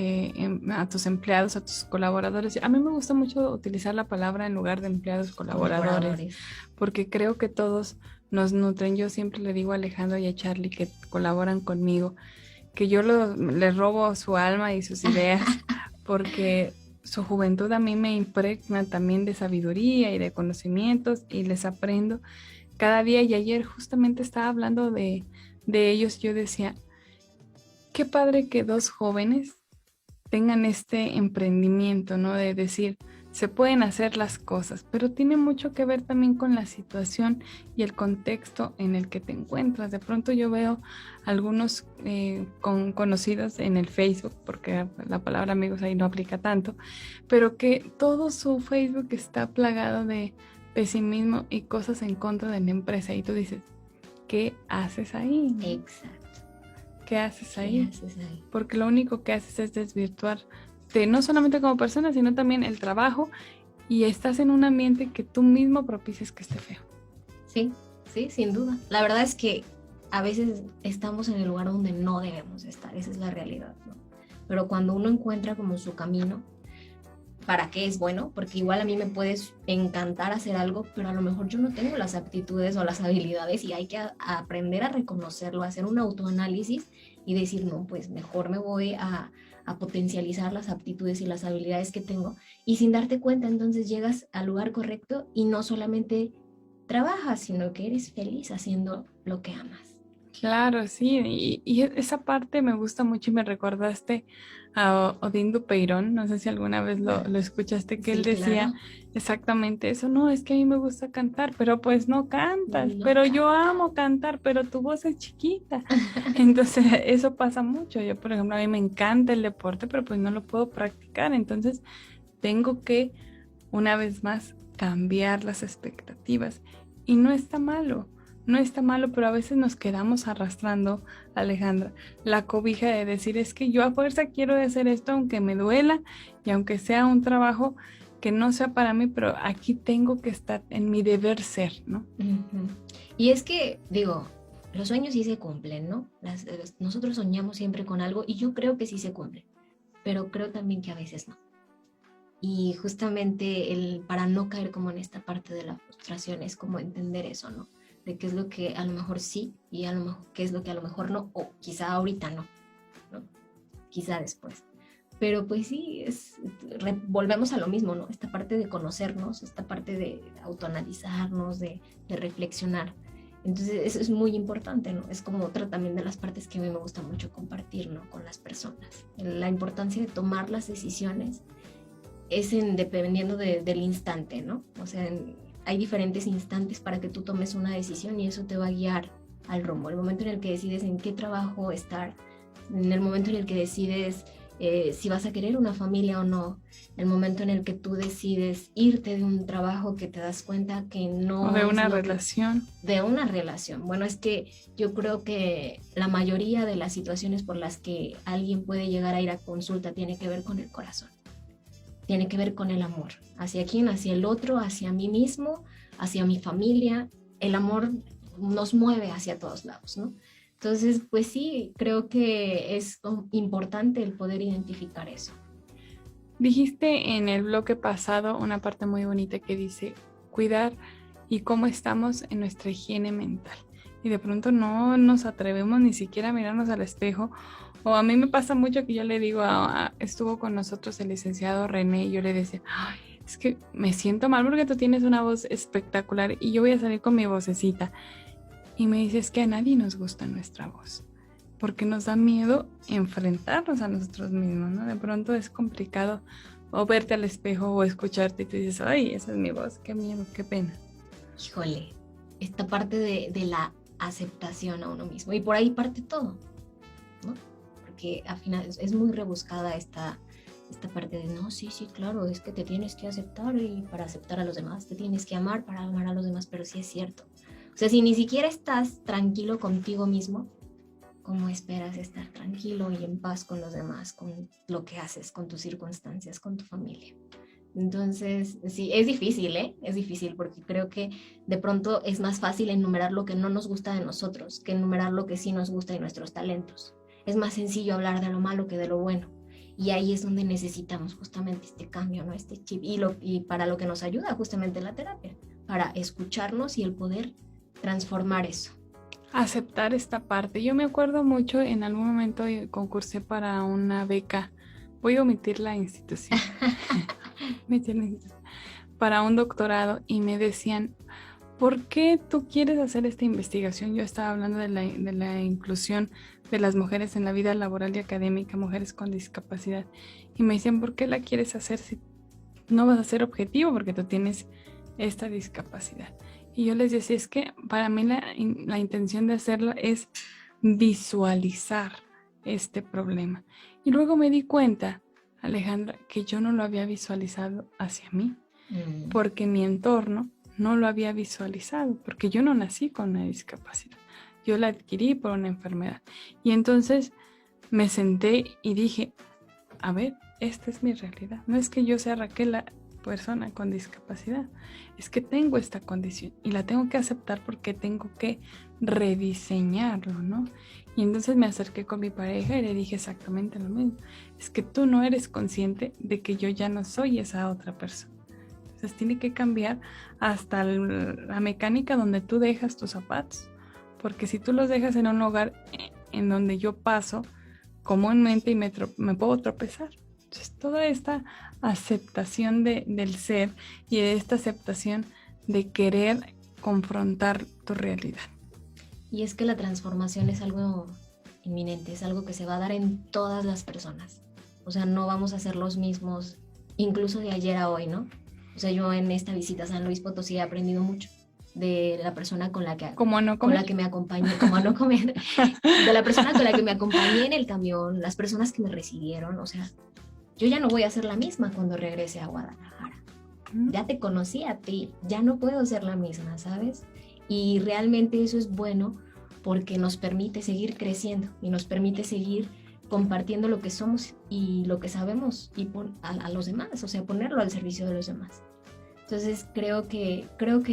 S2: a tus empleados, a tus colaboradores. A mí me gusta mucho utilizar la palabra en lugar de empleados, colaboradores, porque creo que todos nos nutren. Yo siempre le digo a Alejandro y a Charlie que colaboran conmigo, que yo les robo su alma y sus ideas, porque su juventud a mí me impregna también de sabiduría y de conocimientos y les aprendo cada día. Y ayer justamente estaba hablando de ellos, yo decía, qué padre que dos jóvenes tengan este emprendimiento, ¿no? De decir, se pueden hacer las cosas, pero tiene mucho que ver también con la situación y el contexto en el que te encuentras. De pronto yo veo algunos conocidos en el Facebook, porque la palabra amigos ahí no aplica tanto, pero que todo su Facebook está plagado de pesimismo y cosas en contra de la empresa. Y tú dices, ¿qué haces ahí?
S3: Exacto.
S2: ¿Qué haces ahí?
S3: ¿Qué haces ahí?
S2: Porque lo único que haces es desvirtuar no solamente como persona, sino también el trabajo, y estás en un ambiente que tú mismo propicias que esté feo.
S3: Sí, sin duda. La verdad es que a veces estamos en el lugar donde no debemos estar, esa es la realidad, ¿no? pero cuando uno encuentra como su camino, ¿para qué es bueno? Porque igual a mí me puedes encantar hacer algo, pero a lo mejor yo no tengo las aptitudes o las habilidades y hay que aprender a reconocerlo, hacer un autoanálisis y decir, no, pues mejor me voy a potencializar las aptitudes y las habilidades que tengo, y sin darte cuenta entonces llegas al lugar correcto y no solamente trabajas, sino que eres feliz haciendo lo que amas.
S2: Claro, sí, y esa parte me gusta mucho y me recordaste a Odín Dupeirón, no sé si alguna vez lo escuchaste, que
S3: Sí,
S2: él decía
S3: claro.
S2: exactamente eso, no, es que a mí me gusta cantar, pero pues no cantas,
S3: No,
S2: pero yo amo cantar, pero tu voz es chiquita. Entonces eso pasa mucho, yo por ejemplo a mí me encanta el deporte, pero pues no lo puedo practicar, entonces tengo que una vez más cambiar las expectativas y no está malo. No está malo, pero a veces nos quedamos arrastrando, Alejandra, la cobija de decir, es que yo a fuerza quiero hacer esto aunque me duela y aunque sea un trabajo que no sea para mí, pero aquí tengo que estar en mi deber ser, ¿no?
S3: Uh-huh. Y es que, digo, los sueños sí se cumplen, ¿no? Nosotros soñamos siempre con algo y yo creo que sí se cumple, pero creo también que a veces no. Y justamente para no caer como en esta parte de la frustración es como entender eso, ¿no? De qué es lo que a lo mejor sí y a lo mejor qué es lo que a lo mejor no, o quizá ahorita no, ¿no? Quizá después. Pero pues sí, volvemos a lo mismo, ¿no? Esta parte de conocernos, esta parte de autoanalizarnos, de reflexionar. Entonces eso es muy importante, ¿no? Es como otra también de las partes que a mí me gusta mucho compartir, ¿no? Con las personas. La importancia de tomar las decisiones es dependiendo del instante, ¿no? O sea, hay diferentes instantes para que tú tomes una decisión y eso te va a guiar al rumbo. El momento en el que decides en qué trabajo estar, en el momento en el que decides si vas a querer una familia o no, el momento en el que tú decides irte de un trabajo que te das cuenta que no
S2: O de
S3: es
S2: una
S3: lo
S2: relación.
S3: de una relación. Bueno, es que yo creo que la mayoría de las situaciones por las que alguien puede llegar a ir a consulta tiene que ver con el corazón. Tiene que ver con el amor. ¿Hacia quién? Hacia el otro, hacia mí mismo, hacia mi familia. El amor nos mueve hacia todos lados, ¿no? Entonces, pues sí, creo que es importante el poder identificar eso.
S2: Dijiste en el bloque pasado una parte muy bonita que dice cuidar y cómo estamos en nuestra higiene mental. Y de pronto no nos atrevemos ni siquiera a mirarnos al espejo. O a mí me pasa mucho que yo le digo, estuvo con nosotros el licenciado René y yo le decía, ay, es que me siento mal porque tú tienes una voz espectacular y yo voy a salir con mi vocecita. Y me dice, es que a nadie nos gusta nuestra voz, porque nos da miedo enfrentarnos a nosotros mismos, ¿no? De pronto es complicado o verte al espejo o escucharte y tú dices, ay, esa es mi voz, qué miedo, qué pena.
S3: Híjole, esta parte de la aceptación a uno mismo y por ahí parte todo, ¿no? Porque al final es muy rebuscada esta parte de, no, sí, claro, es que te tienes que aceptar y para aceptar a los demás, te tienes que amar para amar a los demás, pero sí es cierto. O sea, si ni siquiera estás tranquilo contigo mismo, ¿cómo esperas estar tranquilo y en paz con los demás, con lo que haces, con tus circunstancias, con tu familia? Entonces, sí, es difícil, ¿eh? Es difícil porque creo que de pronto es más fácil enumerar lo que no nos gusta de nosotros que enumerar lo que sí nos gusta de nuestros talentos. Es más sencillo hablar de lo malo que de lo bueno. Y ahí es donde necesitamos justamente este cambio, ¿no? Este chip. Y para lo que nos ayuda justamente la terapia, para escucharnos y el poder transformar eso.
S2: Aceptar esta parte. Yo me acuerdo mucho, en algún momento concursé para una beca, voy a omitir la institución, para un doctorado y me decían, ¿por qué tú quieres hacer esta investigación? Yo estaba hablando de la inclusión de las mujeres en la vida laboral y académica, mujeres con discapacidad. Y me decían, ¿por qué la quieres hacer si no vas a ser objetivo porque tú tienes esta discapacidad? Y yo les decía, es que para mí la intención de hacerla es visualizar este problema. Y luego me di cuenta, Alejandra, que yo no lo había visualizado hacia mí, porque mi entorno no lo había visualizado, porque yo no nací con una discapacidad. Yo la adquirí por una enfermedad. Y entonces me senté y dije, a ver, esta es mi realidad. No es que yo sea Raquel, persona con discapacidad. Es que tengo esta condición y la tengo que aceptar porque tengo que rediseñarlo, ¿no? Y entonces me acerqué con mi pareja y le dije exactamente lo mismo. Es que tú no eres consciente de que yo ya no soy esa otra persona. Entonces tiene que cambiar hasta la mecánica donde tú dejas tus zapatos. Porque si tú los dejas en un lugar en donde yo paso comúnmente y me puedo tropezar. Entonces toda esta aceptación del ser y de esta aceptación de querer confrontar tu realidad.
S3: Y es que la transformación es algo inminente, es algo que se va a dar en todas las personas. O sea, no vamos a ser los mismos, incluso de ayer a hoy, ¿no? O sea, yo en esta visita a San Luis Potosí he aprendido mucho de la persona con la que me acompañé, como no comer, de la persona con la que me acompañé en el camión, las personas que me recibieron. O sea, yo ya no voy a ser la misma cuando regrese a Guadalajara. Ya te conocí a ti, ya no puedo ser la misma, ¿sabes? Y realmente eso es bueno porque nos permite seguir creciendo y nos permite seguir compartiendo lo que somos y lo que sabemos y a los demás, o sea, ponerlo al servicio de los demás. Entonces creo que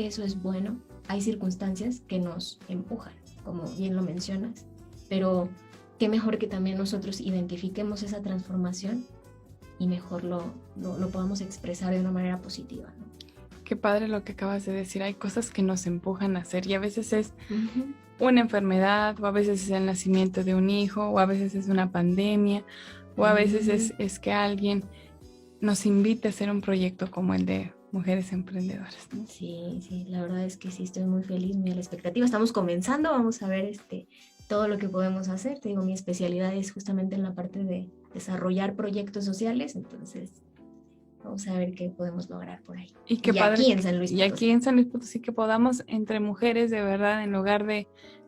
S3: eso es bueno. Hay circunstancias que nos empujan, como bien lo mencionas, pero qué mejor que también nosotros identifiquemos esa transformación y mejor lo podamos expresar de una manera positiva, ¿no?
S2: Qué padre lo que acabas de decir. Hay cosas que nos empujan a hacer y a veces es una enfermedad, o a veces es el nacimiento de un hijo, o a veces es una pandemia, o a veces es que alguien nos invite a hacer un proyecto como el de Mujeres Emprendedoras, ¿no?
S3: Sí, la verdad es que sí, estoy muy feliz, muy a la expectativa. Estamos comenzando, vamos a ver todo lo que podemos hacer. Te digo, mi especialidad es justamente en la parte de desarrollar proyectos sociales, entonces vamos a ver qué podemos lograr por ahí.
S2: Y qué padre,
S3: aquí en San Luis Potosí.
S2: Y aquí en San Luis Potosí que podamos entre mujeres de verdad, en lugar de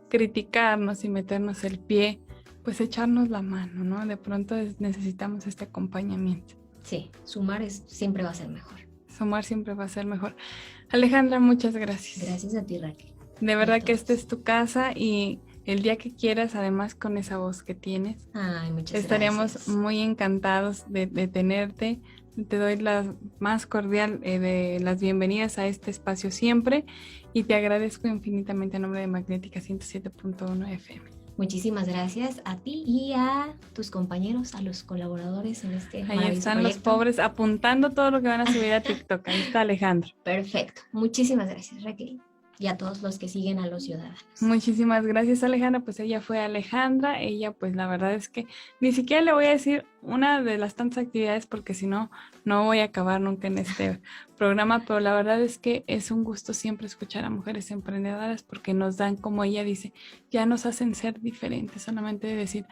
S2: criticarnos y meternos el pie, pues echarnos la mano, ¿no? De pronto necesitamos este acompañamiento.
S3: Sí, sumar siempre va a ser mejor.
S2: Sumar siempre va a ser mejor. Alejandra, muchas gracias.
S3: Gracias a ti, Raquel.
S2: De verdad que esta es tu casa y el día que quieras, además con esa voz que tienes, estaríamos muy encantados de tenerte. Te doy la más cordial de las bienvenidas a este espacio siempre y te agradezco infinitamente en nombre de Magnética 107.1 FM.
S3: Muchísimas gracias a ti y a tus compañeros, a los colaboradores en este
S2: Ahí están
S3: proyecto.
S2: Los pobres apuntando todo lo que van a subir a TikTok. Ahí está Alejandro.
S3: Perfecto. Muchísimas gracias, Raquel. Y a todos los que siguen a los ciudadanos.
S2: Muchísimas gracias, Alejandra. Pues ella fue Alejandra. Ella, pues la verdad es que ni siquiera le voy a decir una de las tantas actividades porque si no, no voy a acabar nunca en este programa. Pero la verdad es que es un gusto siempre escuchar a mujeres emprendedoras porque nos dan, como ella dice, ya nos hacen ser diferentes. Solamente de decir,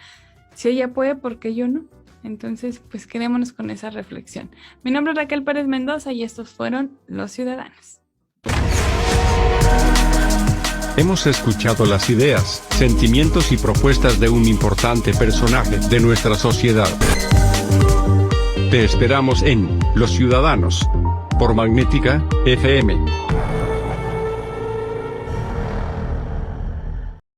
S2: si ella puede, ¿por qué yo no? Entonces, pues quedémonos con esa reflexión. Mi nombre es Raquel Pérez Mendoza y estos fueron Los Ciudadanos.
S1: Hemos escuchado las ideas, sentimientos y propuestas de un importante personaje de nuestra sociedad. Te esperamos en Los Ciudadanos, por Magnética FM.